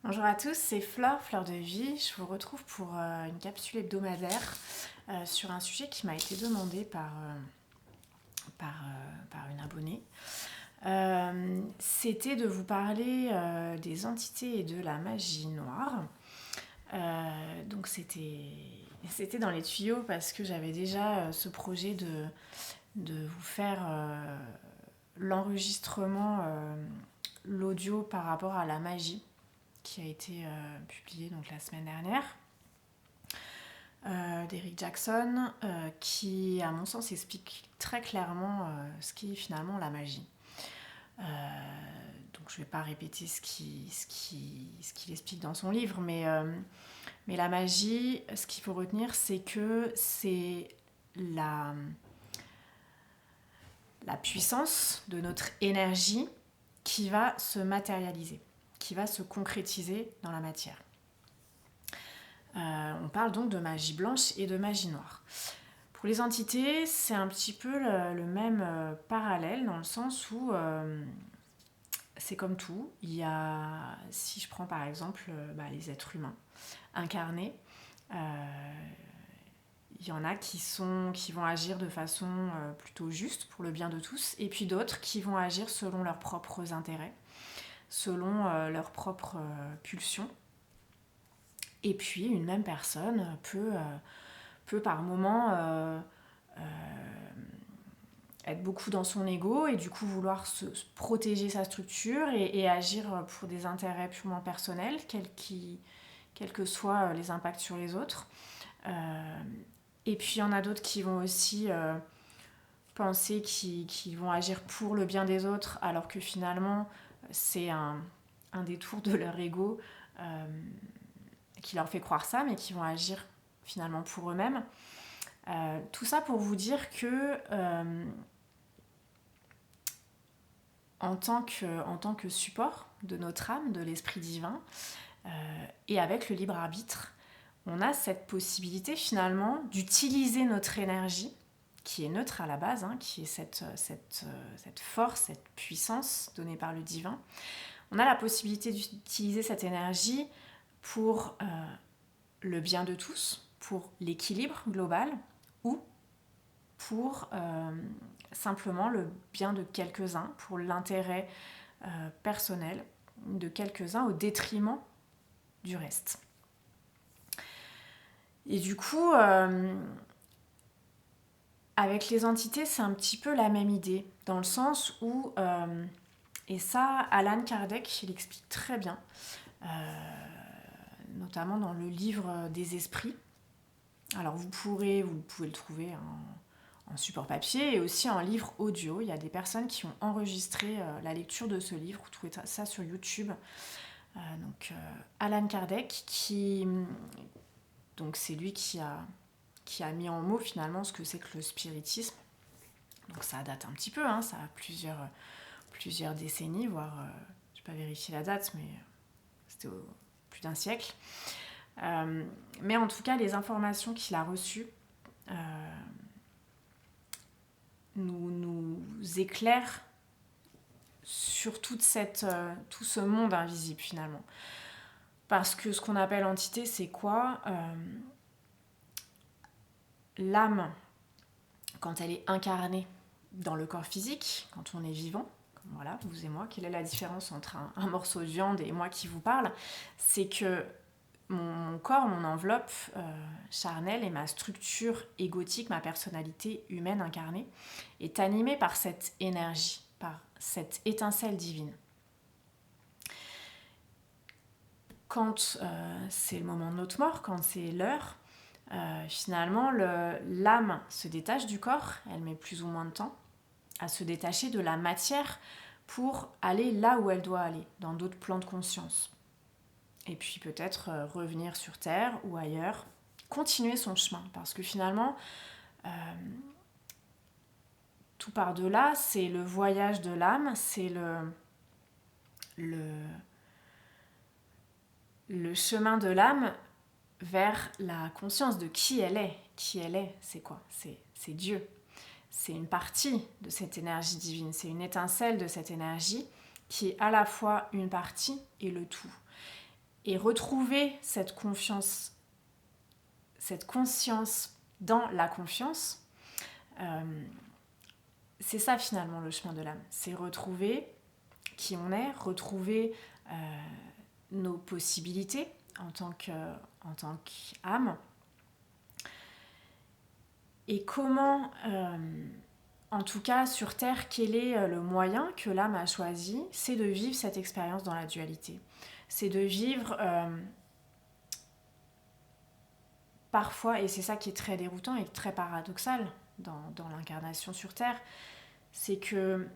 Bonjour à tous, c'est Fleur, Fleur de Vie. Je vous retrouve pour une capsule hebdomadaire sur un sujet qui m'a été demandé par une abonnée. C'était de vous parler des entités et de la magie noire. Donc c'était dans les tuyaux parce que j'avais déjà ce projet de vous faire l'enregistrement, l'audio par rapport à la magie qui a été publié donc la semaine dernière, d'Eric Jackson, qui, à mon sens, explique très clairement ce qu'est finalement la magie. Donc je ne vais pas répéter ce qu'il explique dans son livre, mais la magie, ce qu'il faut retenir, c'est que c'est la puissance de notre énergie qui va se matérialiser, qui va se concrétiser dans la matière. On parle donc de magie blanche et de magie noire. Pour les entités, c'est un petit peu le même parallèle dans le sens où c'est comme tout. Il y a, si je prends par exemple les êtres humains incarnés, il y en a qui vont agir de façon plutôt juste pour le bien de tous, et puis d'autres qui vont agir selon leurs propres intérêts, selon leurs propres pulsions. Et puis une même personne peut par moment être beaucoup dans son ego et du coup vouloir se protéger sa structure et agir pour des intérêts purement personnels, quels que soient les impacts sur les autres. Et puis il y en a d'autres qui vont aussi penser qu'ils vont agir pour le bien des autres, alors que finalement c'est un détour de leur ego qui leur fait croire ça, mais qui vont agir finalement pour eux-mêmes. Tout ça pour vous dire que en tant que support de notre âme, de l'esprit divin, et avec le libre arbitre, on a cette possibilité finalement d'utiliser notre énergie, qui est neutre à la base, qui est cette force, cette puissance donnée par le divin. On a la possibilité d'utiliser cette énergie pour le bien de tous, pour l'équilibre global, ou pour simplement le bien de quelques-uns, pour l'intérêt personnel de quelques-uns au détriment du reste. Et du coup, avec les entités, c'est un petit peu la même idée, dans le sens où, et ça, Alan Kardec l'explique très bien, notamment dans le livre des esprits. Alors vous pouvez le trouver en support papier et aussi en livre audio. Il y a des personnes qui ont enregistré la lecture de ce livre. Vous trouvez ça sur YouTube. Alan Kardec, donc c'est lui qui a mis en mots finalement ce que c'est que le spiritisme. Donc ça date un petit peu, ça a plusieurs décennies, voire, je n'ai pas vérifié la date, mais c'était plus d'un siècle. Mais en tout cas, les informations qu'il a reçues nous éclairent sur tout ce monde invisible finalement. Parce que ce qu'on appelle entité, c'est quoi ? L'âme, quand elle est incarnée dans le corps physique, quand on est vivant, comme voilà, vous et moi, quelle est la différence entre un morceau de viande et moi qui vous parle ? C'est que mon corps, mon enveloppe charnelle et ma structure égotique, ma personnalité humaine incarnée, est animée par cette énergie, par cette étincelle divine. Quand c'est le moment de notre mort, quand c'est l'heure, finalement, l'âme se détache du corps, elle met plus ou moins de temps à se détacher de la matière pour aller là où elle doit aller, dans d'autres plans de conscience. Et puis peut-être revenir sur Terre ou ailleurs, continuer son chemin. Parce que finalement, tout par-delà, c'est le voyage de l'âme, c'est le chemin de l'âme vers la conscience de qui elle est. Qui elle est, c'est quoi ? C'est Dieu. C'est une partie de cette énergie divine, c'est une étincelle de cette énergie qui est à la fois une partie et le tout. Et retrouver cette confiance, cette conscience dans la confiance, c'est ça finalement le chemin de l'âme. C'est retrouver qui on est, retrouver nos possibilités en tant qu'âme. Et comment, en tout cas sur Terre, quel est le moyen que l'âme a choisi, c'est de vivre cette expérience dans la dualité. C'est de vivre parfois, et c'est ça qui est très déroutant et très paradoxal dans l'incarnation sur Terre, c'est que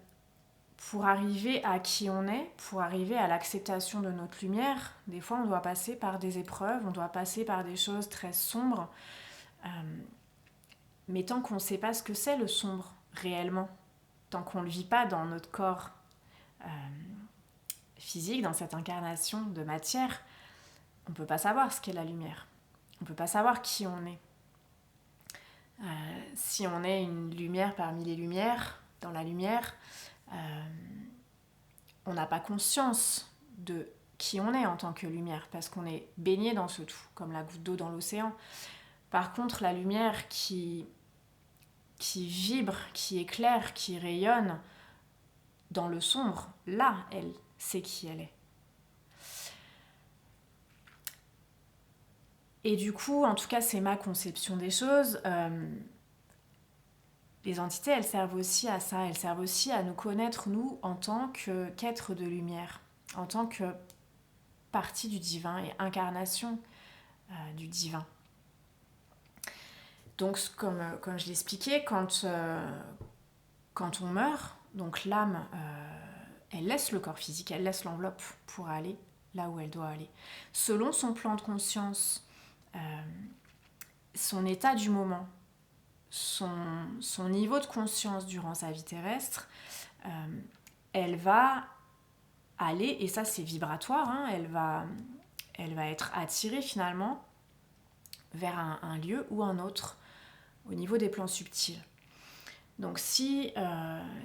pour arriver à qui on est, pour arriver à l'acceptation de notre lumière, des fois on doit passer par des épreuves, on doit passer par des choses très sombres. Mais tant qu'on ne sait pas ce que c'est le sombre réellement, tant qu'on ne le vit pas dans notre corps physique, dans cette incarnation de matière, on ne peut pas savoir ce qu'est la lumière. On ne peut pas savoir qui on est. Si on est une lumière parmi les lumières, dans la lumière, on n'a pas conscience de qui on est en tant que lumière, parce qu'on est baigné dans ce tout, comme la goutte d'eau dans l'océan. Par contre, la lumière qui vibre, qui éclaire, qui rayonne dans le sombre, là, elle sait qui elle est. Et du coup, en tout cas, c'est ma conception des choses. Les entités, elles servent aussi à ça. Elles servent aussi à nous connaître, nous, en tant qu'êtres de lumière, en tant que partie du divin et incarnation du divin. Donc, comme je l'expliquais, quand on meurt, donc l'âme, elle laisse le corps physique, elle laisse l'enveloppe pour aller là où elle doit aller. Selon son plan de conscience, son état du moment, son niveau de conscience durant sa vie terrestre, elle va aller, et ça c'est vibratoire, hein, elle va être attirée finalement vers un lieu ou un autre au niveau des plans subtils. Donc si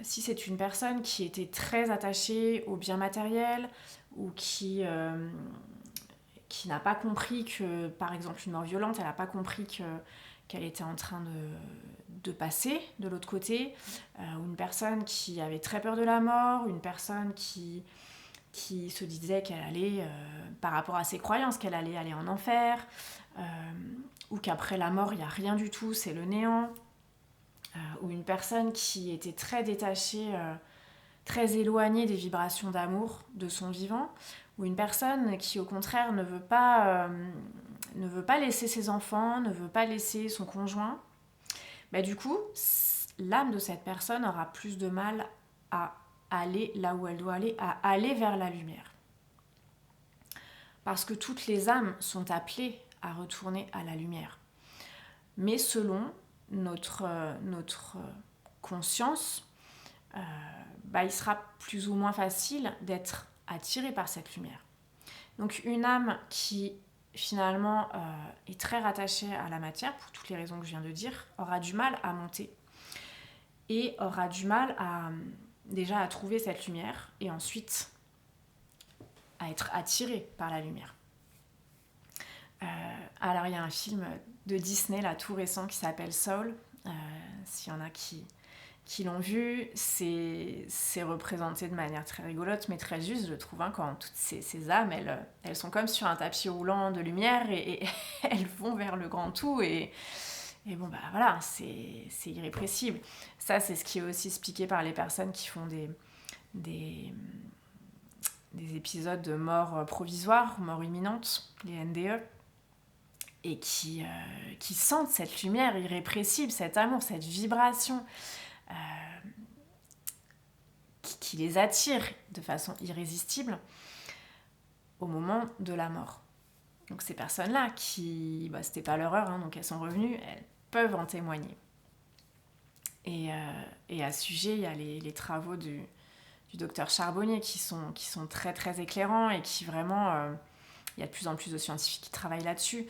c'est une personne qui était très attachée aux biens matériels ou qui n'a pas compris que, par exemple, une mort violente, elle n'a pas compris qu'elle était en train de passer de l'autre côté, ou une personne qui avait très peur de la mort, une personne qui se disait qu'elle allait, par rapport à ses croyances, qu'elle allait aller en enfer, ou qu'après la mort, il n'y a rien du tout, c'est le néant, ou une personne qui était très détachée, très éloignée des vibrations d'amour de son vivant, ou une personne qui, au contraire, ne veut pas laisser ses enfants, ne veut pas laisser son conjoint, du coup, l'âme de cette personne aura plus de mal à aller là où elle doit aller, à aller vers la lumière. Parce que toutes les âmes sont appelées à retourner à la lumière. Mais selon notre conscience, il sera plus ou moins facile d'être attiré par cette lumière. Donc une âme qui finalement est très rattachée à la matière, pour toutes les raisons que je viens de dire, aura du mal à monter et aura du mal déjà à trouver cette lumière et ensuite à être attirée par la lumière. Alors il y a un film de Disney là tout récent qui s'appelle Soul, s'il y en a qui l'ont vu, c'est représenté de manière très rigolote mais très juste, je trouve, hein, quand toutes ces âmes elles sont comme sur un tapis roulant de lumière et elles vont vers le grand tout et bon voilà, c'est irrépressible. Ça c'est ce qui est aussi expliqué par les personnes qui font des épisodes de mort provisoire, mort imminente, les NDE, et qui sentent cette lumière irrépressible, cet amour, cette vibration qui les attire de façon irrésistible au moment de la mort. Donc ces personnes-là, c'était pas leur heure, hein, donc elles sont revenues, elles peuvent en témoigner. Et à ce sujet, il y a les travaux du docteur Charbonnier qui sont très très éclairants et qui vraiment... il y a de plus en plus de scientifiques qui travaillent là-dessus.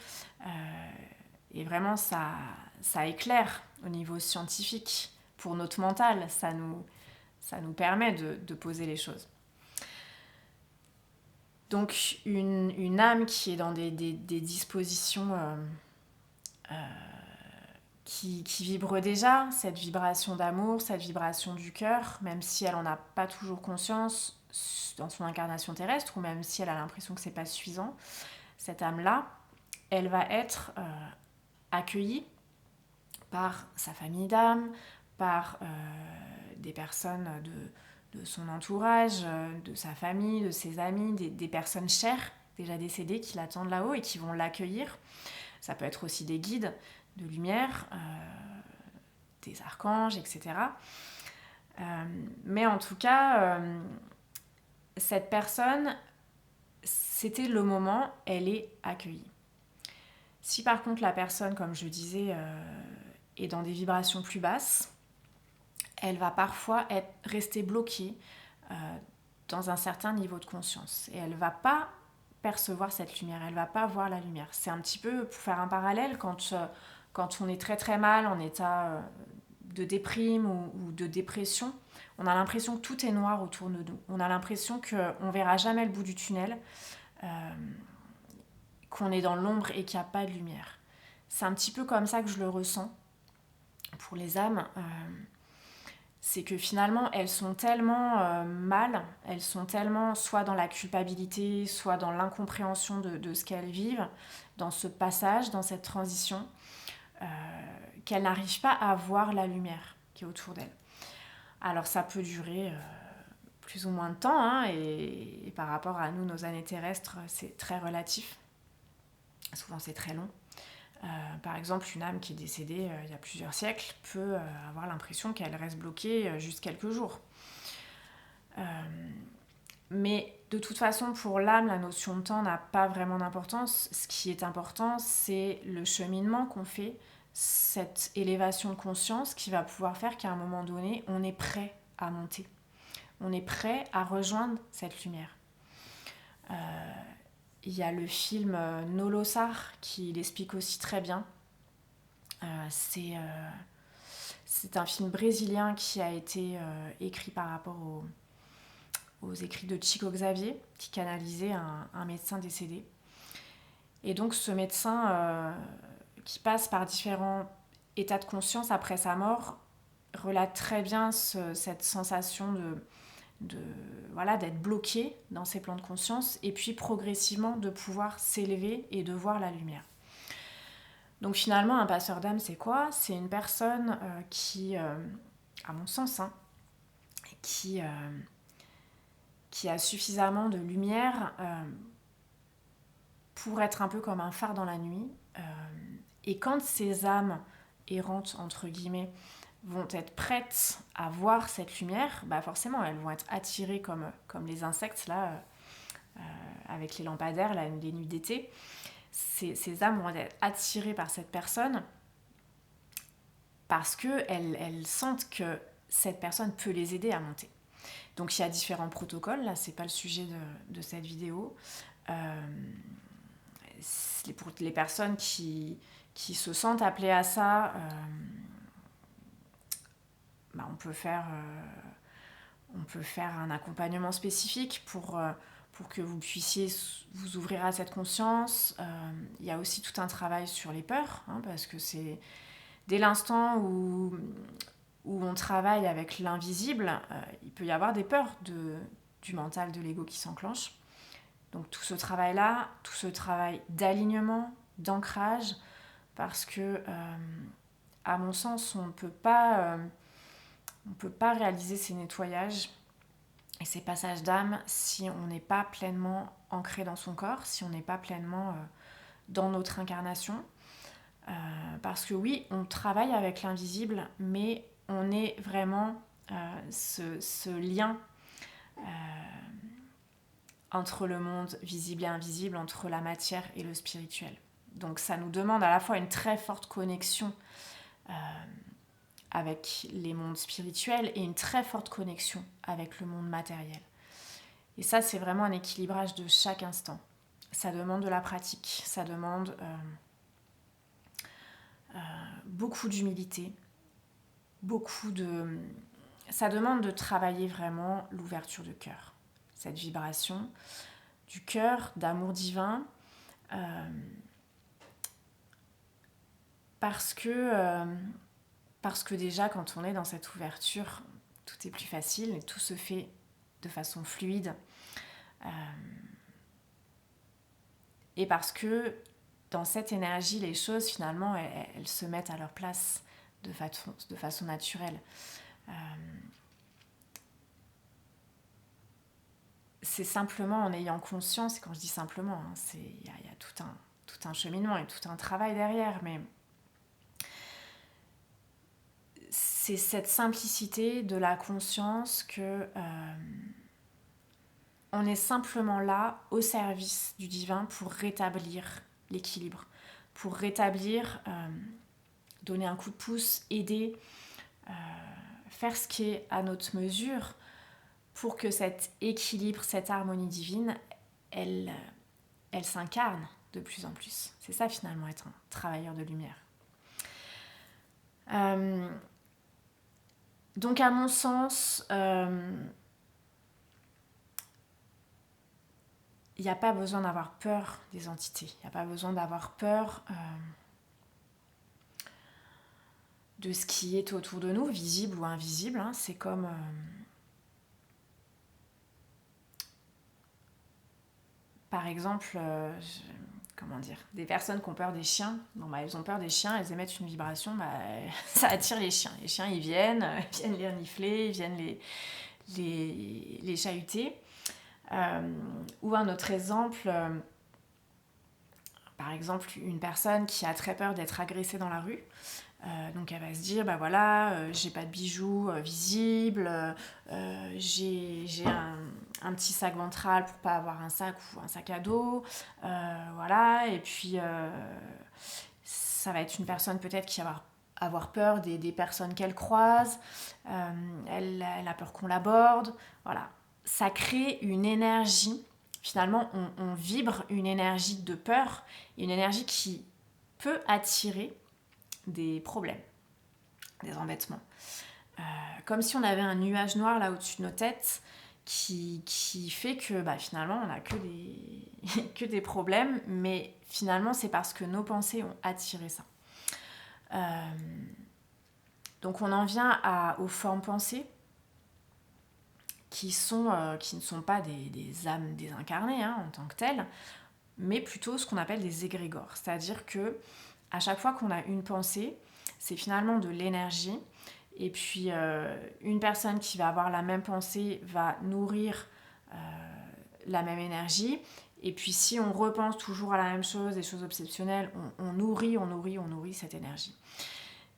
Et vraiment, ça éclaire au niveau scientifique pour notre mental. Ça nous permet de poser les choses. Donc une âme qui est dans des dispositions qui vibre déjà, cette vibration d'amour, cette vibration du cœur, même si elle n'en a pas toujours conscience dans son incarnation terrestre, ou même si elle a l'impression que c'est pas suffisant, cette âme-là, elle va être accueillie par sa famille d'âme, par des personnes de son entourage, de sa famille, de ses amis, des personnes chères, déjà décédées, qui l'attendent là-haut et qui vont l'accueillir. Ça peut être aussi des guides de lumière, des archanges, etc. Mais en tout cas, cette personne, c'était le moment, elle est accueillie. Si par contre la personne, comme je disais, est dans des vibrations plus basses, elle va parfois rester bloquée dans un certain niveau de conscience. Et elle ne va pas percevoir cette lumière, elle ne va pas voir la lumière. C'est un petit peu, pour faire un parallèle, quand on est très très mal, en état de déprime ou de dépression, on a l'impression que tout est noir autour de nous. On a l'impression qu'on ne verra jamais le bout du tunnel, qu'on est dans l'ombre et qu'il n'y a pas de lumière. C'est un petit peu comme ça que je le ressens pour les âmes. C'est que finalement, elles sont tellement mal, elles sont tellement soit dans la culpabilité, soit dans l'incompréhension de ce qu'elles vivent, dans ce passage, dans cette transition, qu'elles n'arrivent pas à voir la lumière qui est autour d'elles. Alors ça peut durer plus ou moins de temps, hein, et par rapport à nous, nos années terrestres, c'est très relatif. Souvent c'est très long. Par exemple, une âme qui est décédée il y a plusieurs siècles peut avoir l'impression qu'elle reste bloquée juste quelques jours. Mais de toute façon, pour l'âme, la notion de temps n'a pas vraiment d'importance. Ce qui est important, c'est le cheminement qu'on fait, cette élévation de conscience qui va pouvoir faire qu'à un moment donné, on est prêt à monter. On est prêt à rejoindre cette lumière. Il y a le film Nolosar qui l'explique aussi très bien. C'est un film brésilien qui a été écrit par rapport aux écrits de Chico Xavier, qui canalisait un médecin décédé. Et donc ce médecin qui passe par différents états de conscience après sa mort relate très bien cette sensation d'être bloqué dans ses plans de conscience et puis progressivement de pouvoir s'élever et de voir la lumière. Donc finalement, un passeur d'âme, c'est quoi ? C'est une personne qui, à mon sens, qui a suffisamment de lumière pour être un peu comme un phare dans la nuit. Et quand ces âmes errantes, entre guillemets, vont être prêtes à voir cette lumière, bah forcément, elles vont être attirées comme les insectes, là, avec les lampadaires, là, les nuits d'été. Ces âmes vont être attirées par cette personne parce qu'elles sentent que cette personne peut les aider à monter. Donc il y a différents protocoles, là c'est pas le sujet de cette vidéo. Pour les personnes qui se sentent appelées à ça, on peut faire un accompagnement spécifique pour que vous puissiez vous ouvrir à cette conscience. Il y a aussi tout un travail sur les peurs, parce que c'est dès l'instant où on travaille avec l'invisible, il peut y avoir des peurs du mental, de l'ego qui s'enclenchent. Donc tout ce travail-là, tout ce travail d'alignement, d'ancrage, parce que, à mon sens, on ne peut pas réaliser ces nettoyages et ces passages d'âme si on n'est pas pleinement ancré dans son corps, si on n'est pas pleinement dans notre incarnation. Parce que oui, on travaille avec l'invisible, mais on est vraiment ce lien entre le monde visible et invisible, entre la matière et le spirituel. Donc ça nous demande à la fois une très forte connexion avec les mondes spirituels et une très forte connexion avec le monde matériel. Et ça, c'est vraiment un équilibrage de chaque instant. Ça demande de la pratique, ça demande beaucoup d'humilité, ça demande de travailler vraiment l'ouverture de cœur, cette vibration, du cœur, d'amour divin, parce que déjà, quand on est dans cette ouverture, tout est plus facile et tout se fait de façon fluide. Et parce que dans cette énergie, les choses, finalement, elles se mettent à leur place de façon naturelle. C'est simplement en ayant conscience, et quand je dis simplement, hein, il y a tout un cheminement et tout un travail derrière, mais c'est cette simplicité de la conscience que on est simplement là au service du divin pour rétablir l'équilibre, pour rétablir, donner un coup de pouce, aider, faire ce qui est à notre mesure pour que cet équilibre, cette harmonie divine, elle s'incarne de plus en plus. C'est ça finalement être un travailleur de lumière. Donc à mon sens, il n'y a pas besoin d'avoir peur des entités. Il n'y a pas besoin d'avoir peur de ce qui est autour de nous, visible ou invisible. Hein. C'est comme... par exemple, comment dire, des personnes qui ont peur des chiens. Bon, bah, elles ont peur des chiens, elles émettent une vibration, bah, ça attire les chiens. Les chiens, ils viennent les renifler, ils viennent les chahuter. Ou un autre exemple, par exemple, une personne qui a très peur d'être agressée dans la rue. Donc elle va se dire, bah voilà, j'ai pas de bijoux visibles, j'ai un petit sac ventral pour pas avoir un sac ou un sac à dos, voilà, et puis ça va être une personne peut-être qui va avoir peur des personnes qu'elle croise, elle a peur qu'on l'aborde, voilà. Ça crée une énergie, finalement on vibre une énergie de peur, une énergie qui peut attirer des problèmes, des embêtements. Comme si on avait un nuage noir là au-dessus de nos têtes qui fait que finalement on n'a que des problèmes, mais finalement c'est parce que nos pensées ont attiré ça. Donc on en vient aux formes pensées qui ne sont pas des âmes désincarnées hein, en tant que telles, mais plutôt ce qu'on appelle des égrégores. C'est-à-dire que à chaque fois qu'on a une pensée, c'est finalement de l'énergie. Et puis, une personne qui va avoir la même pensée va nourrir la même énergie. Et puis, si on repense toujours à la même chose, des choses obsessionnelles, on nourrit cette énergie.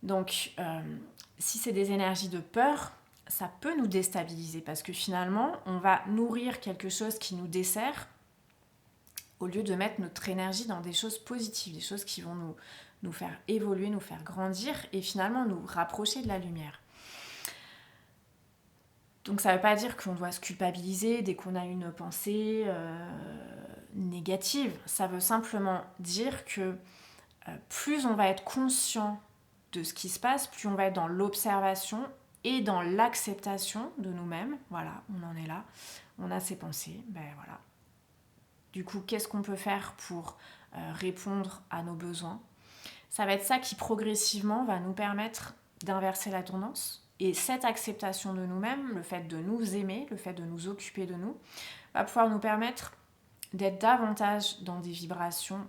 Donc, si c'est des énergies de peur, ça peut nous déstabiliser parce que finalement, on va nourrir quelque chose qui nous dessert au lieu de mettre notre énergie dans des choses positives, des choses qui vont nous faire évoluer, nous faire grandir et finalement nous rapprocher de la lumière. Donc ça ne veut pas dire qu'on doit se culpabiliser dès qu'on a une pensée négative. Ça veut simplement dire que plus on va être conscient de ce qui se passe, plus on va être dans l'observation et dans l'acceptation de nous-mêmes. Voilà, on en est là. On a ces pensées, ben voilà. Du coup, qu'est-ce qu'on peut faire pour répondre à nos besoins ? Ça va être ça qui progressivement va nous permettre d'inverser la tendance. Et cette acceptation de nous-mêmes, le fait de nous aimer, le fait de nous occuper de nous, va pouvoir nous permettre d'être davantage dans des vibrations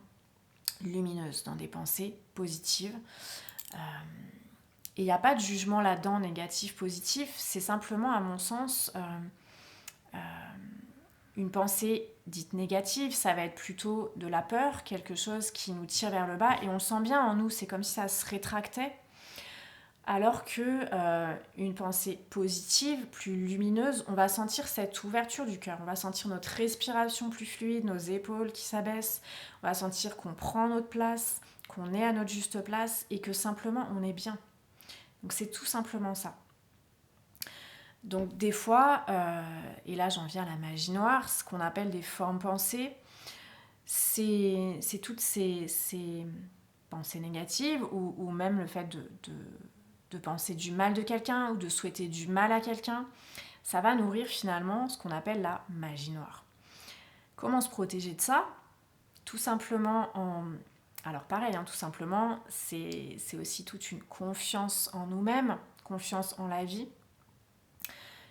lumineuses, dans des pensées positives. Et il n'y a pas de jugement là-dedans, négatif, positif. C'est simplement, à mon sens, une pensée dite négative, ça va être plutôt de la peur, quelque chose qui nous tire vers le bas, et on le sent bien en nous, c'est comme si ça se rétractait, alors que une pensée positive, plus lumineuse, on va sentir cette ouverture du cœur, on va sentir notre respiration plus fluide, nos épaules qui s'abaissent, on va sentir qu'on prend notre place, qu'on est à notre juste place, et que simplement on est bien. Donc c'est tout simplement ça. Donc des fois, et là j'en viens à la magie noire, ce qu'on appelle des formes pensées, c'est toutes ces pensées négatives ou même le fait de penser du mal de quelqu'un ou de souhaiter du mal à quelqu'un, ça va nourrir finalement ce qu'on appelle la magie noire. Comment se protéger de ça? Tout simplement en... Alors pareil, tout simplement, c'est aussi toute une confiance en nous-mêmes, confiance en la vie.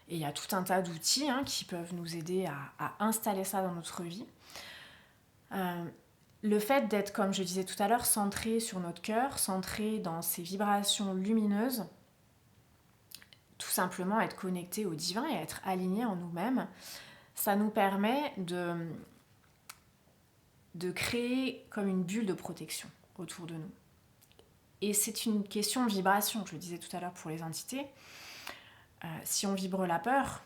Et il y a tout un tas d'outils qui peuvent nous aider à installer ça dans notre vie. Le fait d'être, comme je disais tout à l'heure, centré sur notre cœur, centré dans ces vibrations lumineuses, tout simplement être connecté au divin et être aligné en nous-mêmes, ça nous permet de créer comme une bulle de protection autour de nous. Et c'est une question de vibration, je le disais tout à l'heure pour les entités. Si on vibre la peur,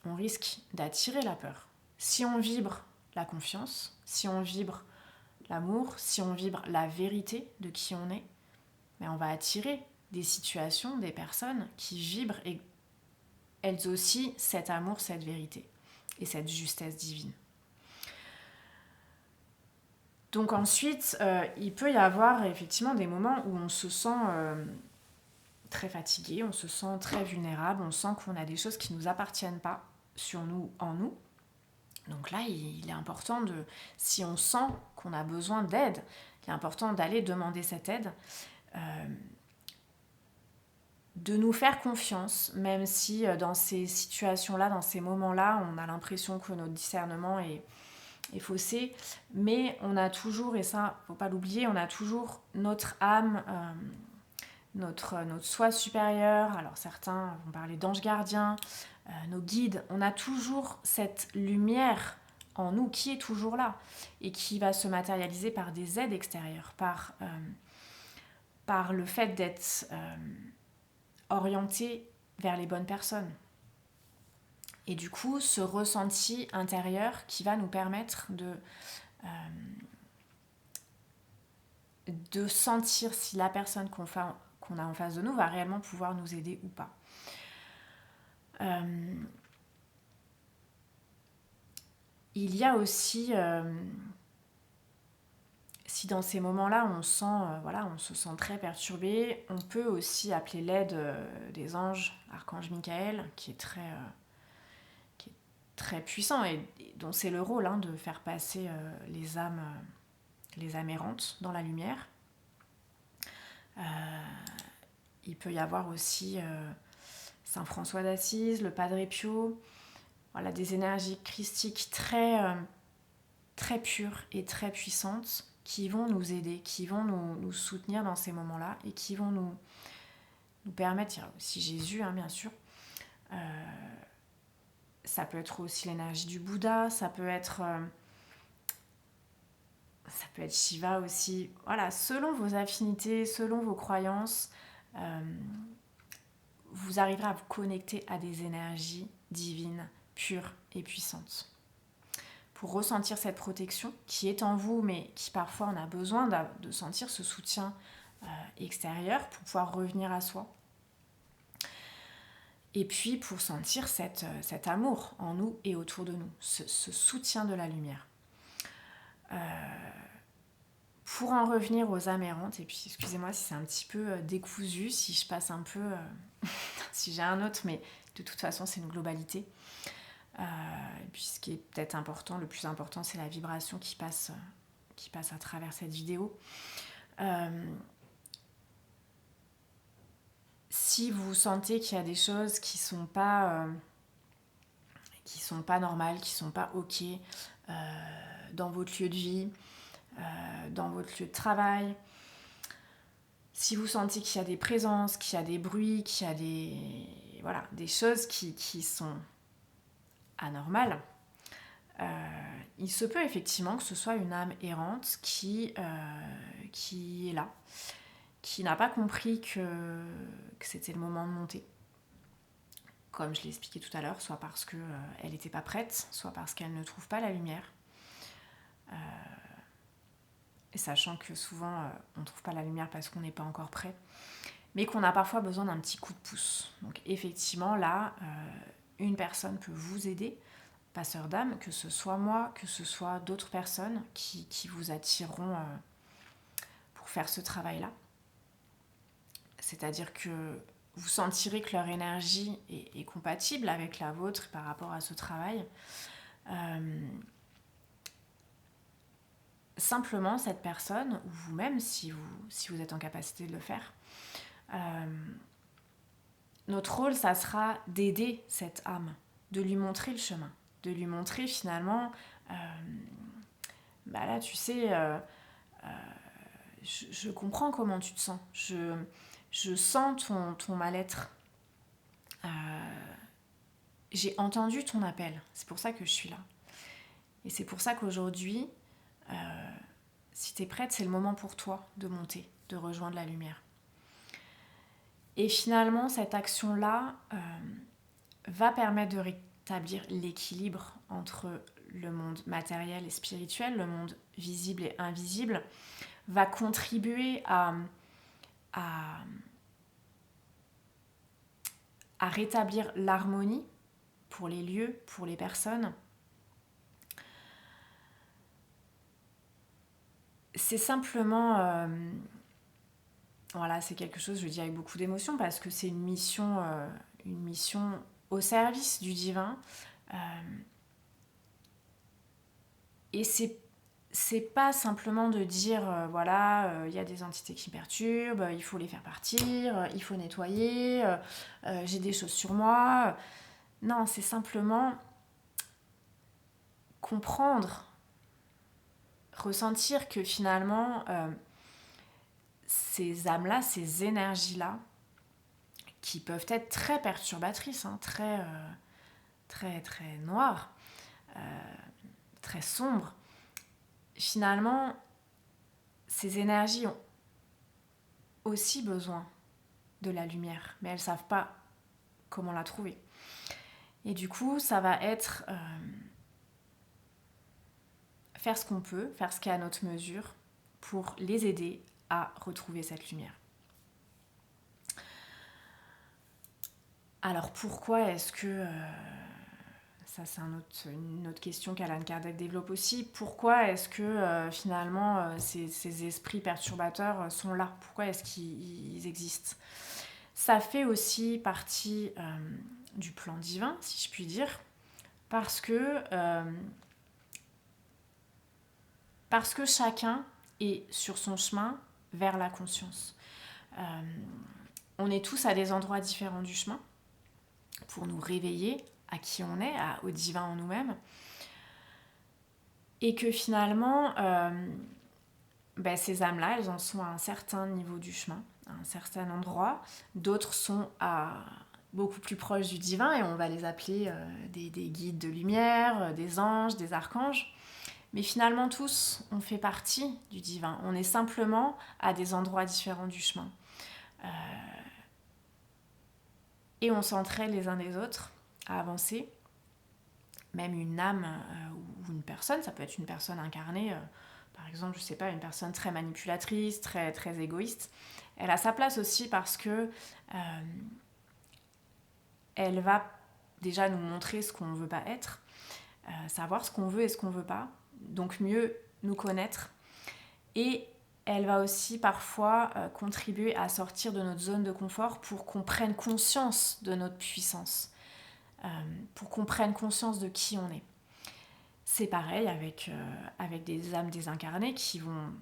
on risque d'attirer la peur. Si on vibre la confiance, si on vibre l'amour, si on vibre la vérité de qui on est, mais on va attirer des situations, des personnes qui vibrent et elles aussi cet amour, cette vérité et cette justesse divine. Donc ensuite, il peut y avoir effectivement des moments où on se sent très fatigué, on se sent très vulnérable, on sent qu'on a des choses qui ne nous appartiennent pas sur nous, en nous. Donc là, il est important si on sent qu'on a besoin d'aide, il est important d'aller demander cette aide, de nous faire confiance, même si dans ces situations-là, dans ces moments-là, on a l'impression que notre discernement est faussé, mais on a toujours, et ça, faut pas l'oublier, on a toujours notre âme, notre soi supérieur. Alors certains vont parler d'ange gardien, nos guides. On a toujours cette lumière en nous qui est toujours là et qui va se matérialiser par des aides extérieures, par le fait d'être orienté vers les bonnes personnes. Et du coup, ce ressenti intérieur qui va nous permettre de sentir si la personne qu'on a en face de nous va réellement pouvoir nous aider ou pas. Il y a aussi, si dans ces moments-là on se sent très perturbé, on peut aussi appeler l'aide des anges, l'archange Michael, qui est très puissant et dont c'est le rôle de faire passer les âmes errantes dans la lumière. Il peut y avoir aussi Saint François d'Assise, le Padre Pio, voilà, des énergies christiques très pures et très puissantes qui vont nous aider, qui vont nous soutenir dans ces moments-là et qui vont nous permettre, il y a aussi Jésus bien sûr, ça peut être aussi l'énergie du Bouddha, ça peut être Shiva aussi. Voilà, selon vos affinités, selon vos croyances, vous arriverez à vous connecter à des énergies divines, pures et puissantes. Pour ressentir cette protection qui est en vous, mais qui parfois on a besoin de sentir ce soutien extérieur pour pouvoir revenir à soi. Et puis pour sentir cet amour en nous et autour de nous, ce soutien de la lumière. Pour en revenir aux âmes errantes, et puis excusez-moi si c'est un petit peu décousu, si je passe un peu, si j'ai un autre, mais de toute façon c'est une globalité. Et puis ce qui est peut-être important, le plus important, c'est la vibration qui passe à travers cette vidéo. Si vous sentez qu'il y a des choses qui sont pas normales, qui sont pas ok dans votre lieu de vie, dans votre lieu de travail, si vous sentez qu'il y a des présences, qu'il y a des bruits, qu'il y a des choses qui sont anormales, il se peut effectivement que ce soit une âme errante qui est là, qui n'a pas compris que c'était le moment de monter. Comme je l'ai expliqué tout à l'heure, soit parce qu'elle n'était pas prête, soit parce qu'elle ne trouve pas la lumière. Et sachant que souvent, on ne trouve pas la lumière parce qu'on n'est pas encore prêt, mais qu'on a parfois besoin d'un petit coup de pouce. Donc effectivement, là, une personne peut vous aider, passeur d'âme, que ce soit moi, que ce soit d'autres personnes qui vous attireront pour faire ce travail-là. C'est-à-dire que vous sentirez que leur énergie est compatible avec la vôtre par rapport à ce travail. simplement cette personne, ou vous-même si vous êtes en capacité de le faire, notre rôle, ça sera d'aider cette âme, de lui montrer le chemin, de lui montrer finalement, là tu sais, je comprends comment tu te sens, je sens ton mal-être, j'ai entendu ton appel, c'est pour ça que je suis là. Et c'est pour ça qu'aujourd'hui, si tu es prête, c'est le moment pour toi de monter, de rejoindre la lumière. Et finalement, cette action-là va permettre de rétablir l'équilibre entre le monde matériel et spirituel, le monde visible et invisible, va contribuer à rétablir l'harmonie pour les lieux, pour les personnes. C'est simplement... voilà, c'est quelque chose, je dis avec beaucoup d'émotion, parce que c'est une mission au service du divin. Et c'est pas simplement de dire, il y a des entités qui me perturbent, il faut les faire partir, il faut nettoyer, j'ai des choses sur moi. Non, c'est simplement comprendre, ressentir que finalement, ces âmes-là, ces énergies-là, qui peuvent être très perturbatrices, très noires, très sombres, finalement, ces énergies ont aussi besoin de la lumière, mais elles ne savent pas comment la trouver. Et du coup, ça va être faire ce qu'on peut, faire ce qui est à notre mesure pour les aider à retrouver cette lumière. Alors pourquoi est-ce que... ça c'est une autre question qu'Alan Kardec développe aussi. Pourquoi est-ce que finalement ces esprits perturbateurs sont là ? Pourquoi est-ce qu'ils existent ? Ça fait aussi partie du plan divin, si je puis dire, parce que chacun est sur son chemin vers la conscience. On est tous à des endroits différents du chemin pour nous réveiller à qui on est, au divin en nous-mêmes. Et que finalement, ces âmes-là, elles en sont à un certain niveau du chemin, à un certain endroit. D'autres sont beaucoup plus proches du divin et on va les appeler des guides de lumière, des anges, des archanges. Mais finalement, tous, on fait partie du divin. On est simplement à des endroits différents du chemin. Et on s'entraide les uns des autres à avancer. Même une âme ou une personne, ça peut être une personne incarnée, par exemple, je sais pas, une personne très manipulatrice, très, très égoïste, elle a sa place aussi parce que elle va déjà nous montrer ce qu'on ne veut pas être, savoir ce qu'on veut et ce qu'on ne veut pas, donc mieux nous connaître. Et elle va aussi parfois contribuer à sortir de notre zone de confort pour qu'on prenne conscience de notre puissance, pour qu'on prenne conscience de qui on est. C'est pareil avec des âmes désincarnées qui vont,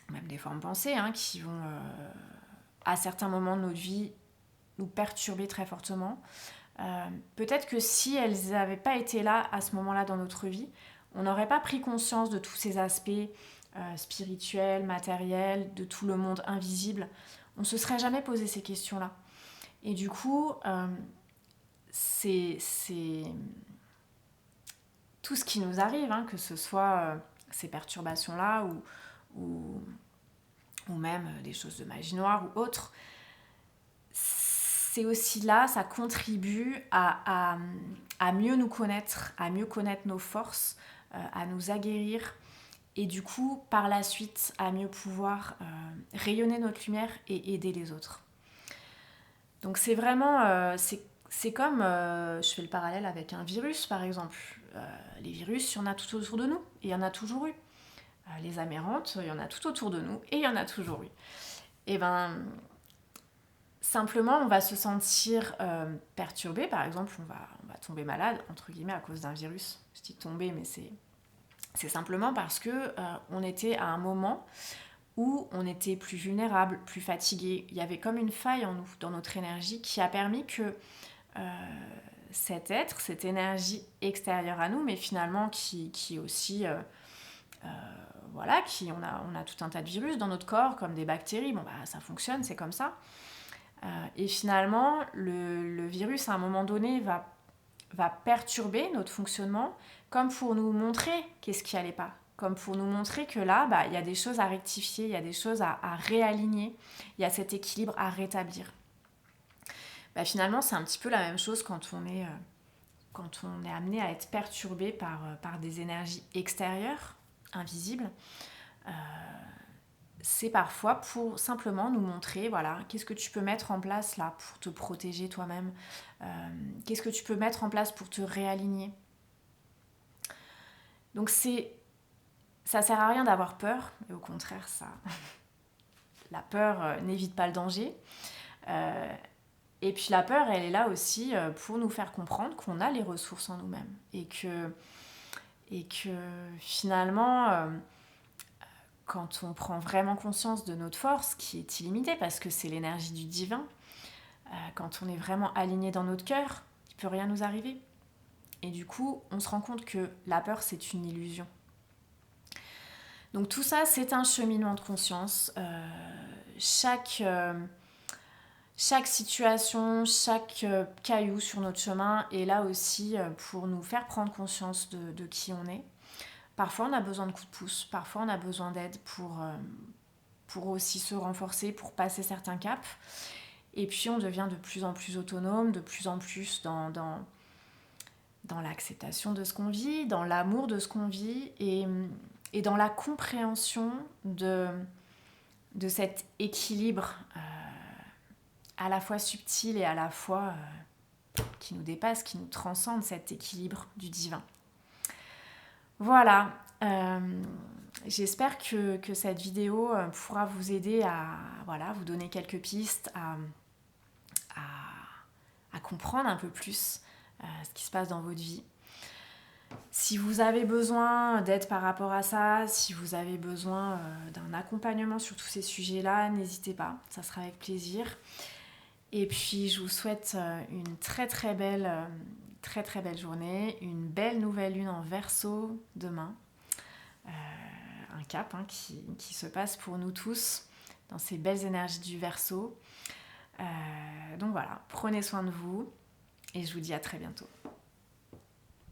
même des formes pensées, qui vont à certains moments de notre vie nous perturber très fortement. Peut-être que si elles n'avaient pas été là à ce moment-là dans notre vie, on n'aurait pas pris conscience de tous ces aspects spirituels, matériels, de tout le monde invisible. On ne se serait jamais posé ces questions-là. Et du coup, c'est tout ce qui nous arrive, que ce soit ces perturbations-là ou même des choses de magie noire ou autres, c'est aussi là, ça contribue à mieux nous connaître, à mieux connaître nos forces, à nous aguerrir et du coup, par la suite, à mieux pouvoir rayonner notre lumière et aider les autres. Donc c'est vraiment... c'est comme, je fais le parallèle avec un virus par exemple. Les virus, il y en a tout autour de nous et il y en a toujours eu. Les amérantes, il y en a tout autour de nous et il y en a toujours eu. Et simplement, on va se sentir perturbé. Par exemple, on va tomber malade, entre guillemets, à cause d'un virus. Je dis tomber, mais c'est C'est simplement parce que on était à un moment où on était plus vulnérable, plus fatigué. Il y avait comme une faille en nous, dans notre énergie, qui a permis que cet être, cette énergie extérieure à nous, mais finalement qui aussi, voilà, on a tout un tas de virus dans notre corps, comme des bactéries, bon bah ça fonctionne, c'est comme ça. Et finalement, le virus, à un moment donné, va perturber notre fonctionnement, comme pour nous montrer qu'est-ce qui allait pas, comme pour nous montrer que là, bah, y a des choses à rectifier, il y a des choses à réaligner, il y a cet équilibre à rétablir. Bah, finalement, c'est un petit peu la même chose quand on est amené à être perturbé par des énergies extérieures, invisibles. C'est parfois pour simplement nous montrer, voilà, qu'est-ce que tu peux mettre en place là pour te protéger toi-même, qu'est-ce que tu peux mettre en place pour te réaligner. Donc ça sert à rien d'avoir peur, et au contraire, la peur n'évite pas le danger. Et puis la peur, elle est là aussi pour nous faire comprendre qu'on a les ressources en nous-mêmes et que finalement, quand on prend vraiment conscience de notre force, qui est illimitée parce que c'est l'énergie du divin, quand on est vraiment aligné dans notre cœur, il ne peut rien nous arriver. Et du coup, on se rend compte que la peur, c'est une illusion. Donc tout ça, c'est un cheminement de conscience. Chaque situation, chaque caillou sur notre chemin est là aussi pour nous faire prendre conscience de qui on est. Parfois, on a besoin de coups de pouce, parfois, on a besoin d'aide pour aussi se renforcer, pour passer certains caps. Et puis, on devient de plus en plus autonome, de plus en plus dans l'acceptation de ce qu'on vit, dans l'amour de ce qu'on vit et dans la compréhension de cet équilibre à la fois subtil et à la fois qui nous dépasse, qui nous transcende, cet équilibre du divin. Voilà, j'espère que cette vidéo pourra vous aider à vous donner quelques pistes, à comprendre un peu plus ce qui se passe dans votre vie. Si vous avez besoin d'aide par rapport à ça, si vous avez besoin d'un accompagnement sur tous ces sujets-là, n'hésitez pas, ça sera avec plaisir. Et puis je vous souhaite une très très belle journée, une belle nouvelle lune en Verseau demain. Un cap qui se passe pour nous tous dans ces belles énergies du Verseau. Donc voilà, prenez soin de vous et je vous dis à très bientôt.